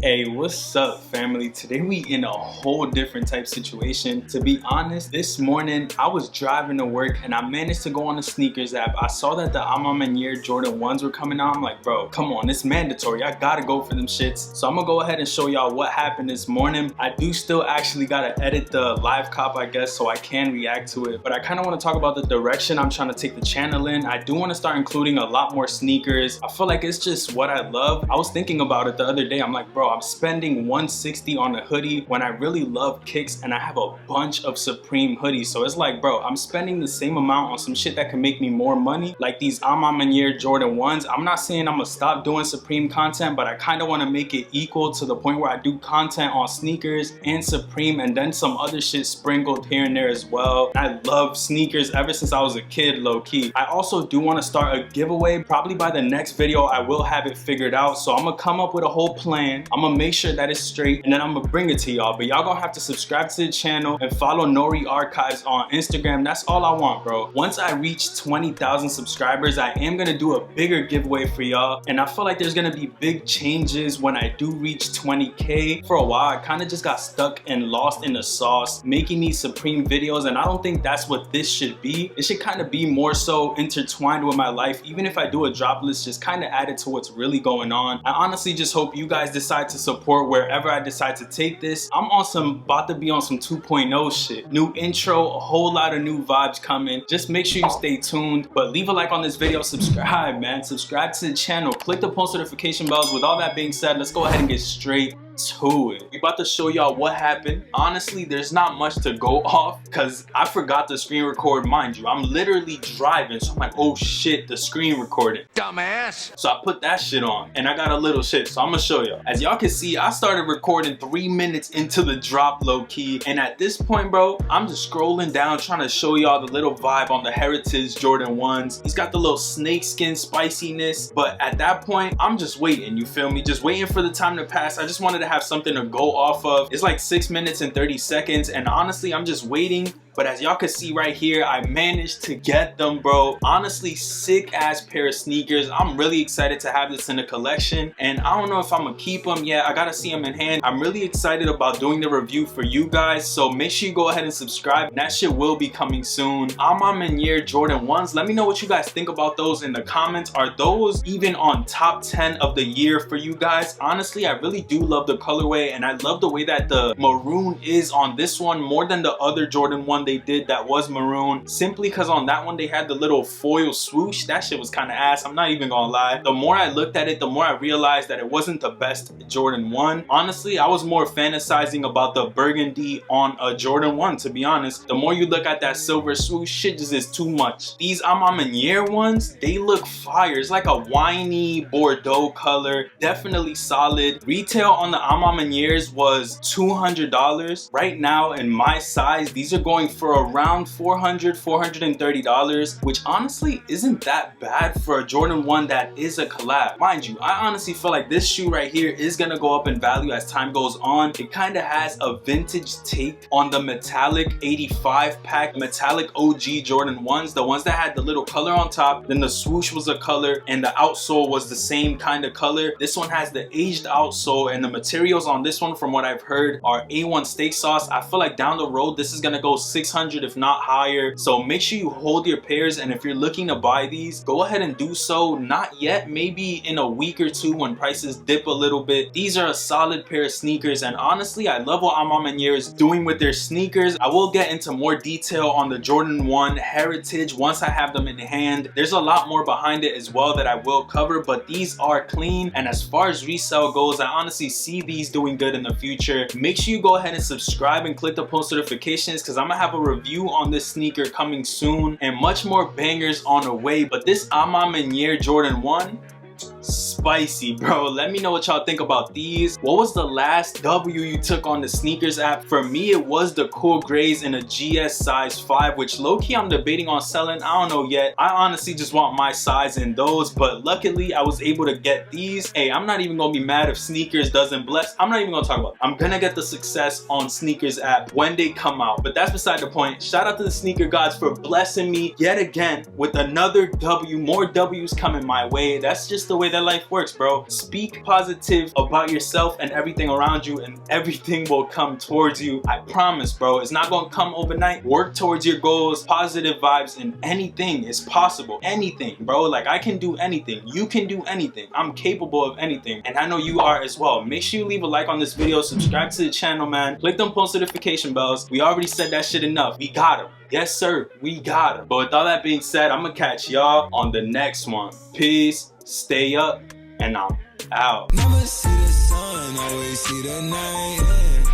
Hey, what's up, family? Today we in a whole different type situation. To be honest, this morning I was driving to work and I managed to go on the sneakers app. I saw that the Maniere Jordan 1s were coming out. I'm like, bro, come on, it's mandatory. I gotta go for them shits. So I'm gonna go ahead and show y'all what happened this morning. I do still actually gotta edit the live cop, I guess, so I can react to it. But I kind of want to talk about the direction I'm trying to take the channel in. I do want to start including a lot more sneakers. I feel like it's just what I love. I was thinking about it the other day. I'm like, bro, I'm spending $160 on a hoodie when I really love kicks and I have a bunch of Supreme hoodies. So it's like, bro, I'm spending the same amount on some shit that can make me more money, like these Maniere Jordan 1s. I'm not saying I'm gonna stop doing Supreme content, but I kind of want to make it equal to the point where I do content on sneakers and Supreme and then some other shit sprinkled here and there as well. I love sneakers ever since I was a kid, low key. I also do want to start a giveaway. Probably by the next video I will have it figured out. So I'm gonna come up with a whole plan. I'm gonna make sure that it's straight and then I'm gonna bring it to y'all. But y'all gonna have to subscribe to the channel and follow Nori Archives on Instagram. That's all I want, bro. Once I reach 20,000 subscribers, I am gonna do a bigger giveaway for y'all. And I feel like there's gonna be big changes when I do reach 20K. For a while, I kind of just got stuck and lost in the sauce making these Supreme videos, and I don't think that's what this should be. It should kind of be more so intertwined with my life. Even if I do a drop list, just kind of add it to what's really going on. I honestly just hope you guys decide to support wherever I decide to take this. I'm on about to be on some 2.0 shit. New intro, a whole lot of new vibes coming. Just make sure you stay tuned. But leave a like on this video, subscribe, man. Subscribe to the channel, click the post notification bells. With all that being said, let's go ahead and get straight to it. We about to show y'all what happened. Honestly, there's not much to go off because I forgot to screen record. Mind you, I'm literally driving, so I'm like, oh shit, the screen recorded, dumbass. So I put that shit on and I got a little shit, so I'm gonna show y'all. As y'all can see, I started recording 3 minutes into the drop, low key, and at this point, bro, I'm just scrolling down trying to show y'all the little vibe on the Heritage Jordan 1s. He's got the little snakeskin spiciness, but at that point, I'm just waiting, you feel me? Just waiting for the time to pass. I just wanted to have something to go off of. It's like 6 minutes and 30 seconds, and honestly, I'm just waiting. But as y'all can see right here, I managed to get them, bro. Honestly, sick ass pair of sneakers. I'm really excited to have this in the collection, and I don't know if I'm gonna keep them yet. I gotta see them in hand. I'm really excited about doing the review for you guys, so make sure you go ahead and subscribe. That shit will be coming soon. Maniere Jordan 1s. Let me know what you guys think about those in the comments. Are those even on top 10 of the year for you guys? Honestly, I really do love the colorway, and I love the way that the maroon is on this one more than the other Jordan 1 they did that was maroon, simply because on that one they had the little foil swoosh. That shit was kind of ass, I'm not even gonna lie. The more I looked at it, the more I realized that it wasn't the best Jordan 1. Honestly, I was more fantasizing about the burgundy on a Jordan 1, to be honest. The more you look at that silver swoosh, shit just is too much. These Maniere ones, they look fire. It's like a winey Bordeaux color, definitely solid. Retail on the Manieres was $200. Right now in my size, these are going for around $400, $430, which honestly isn't that bad for a Jordan 1 that is a collab. Mind you, I honestly feel like this shoe right here is gonna go up in value as time goes on. It kind of has a vintage take on the metallic 85 pack, metallic OG Jordan 1s, the ones that had the little color on top, then the swoosh was a color and the outsole was the same kind of color. This one has the aged outsole, and the materials on this one, from what I've heard, are A1 steak sauce. I feel like down the road this is gonna go 600 if not higher, so make sure you hold your pairs. And if you're looking to buy these, go ahead and do so. Not yet, maybe in a week or two when prices dip a little bit. These are a solid pair of sneakers, and honestly, I love what Maniere is doing with their sneakers. I will get into more detail on the Jordan 1 Heritage once I have them in hand. There's a lot more behind it as well that I will cover, but these are clean. And as far as resale goes, I honestly see these doing good in the future. Make sure you go ahead and subscribe and click the post notifications, because I'm gonna have a review on this sneaker coming soon and much more bangers on the way. But this Maniere Jordan 1, spicy, bro. Let me know what y'all think about these. What was the last W you took on the sneakers app? For me, it was the cool grays in a GS size 5, which low-key I'm debating on selling. I don't know yet. I honestly just want my size in those, but luckily I was able to get these. Hey, I'm not even gonna be mad if sneakers doesn't bless. I'm not even gonna talk about it. I'm gonna get the success on sneakers app when they come out, but that's beside the point. Shout out to the sneaker gods for blessing me yet again with another W. More W's coming my way. That's just the way that life works. works, bro. Speak positive about yourself and everything around you, and everything will come towards you. I promise, bro. It's not gonna come overnight. Work towards your goals, positive vibes, and anything is possible. Anything, bro. Like, I can do anything. You can do anything. I'm capable of anything, and I know you are as well. Make sure you leave a like on this video, subscribe to the channel, man. Click them post notification bells. We already said that shit enough. We got him. Yes, sir. We got him. But with all that being said, I'm gonna catch y'all on the next one. Peace. Stay up, and I'm out. Never see the sun, always see the night.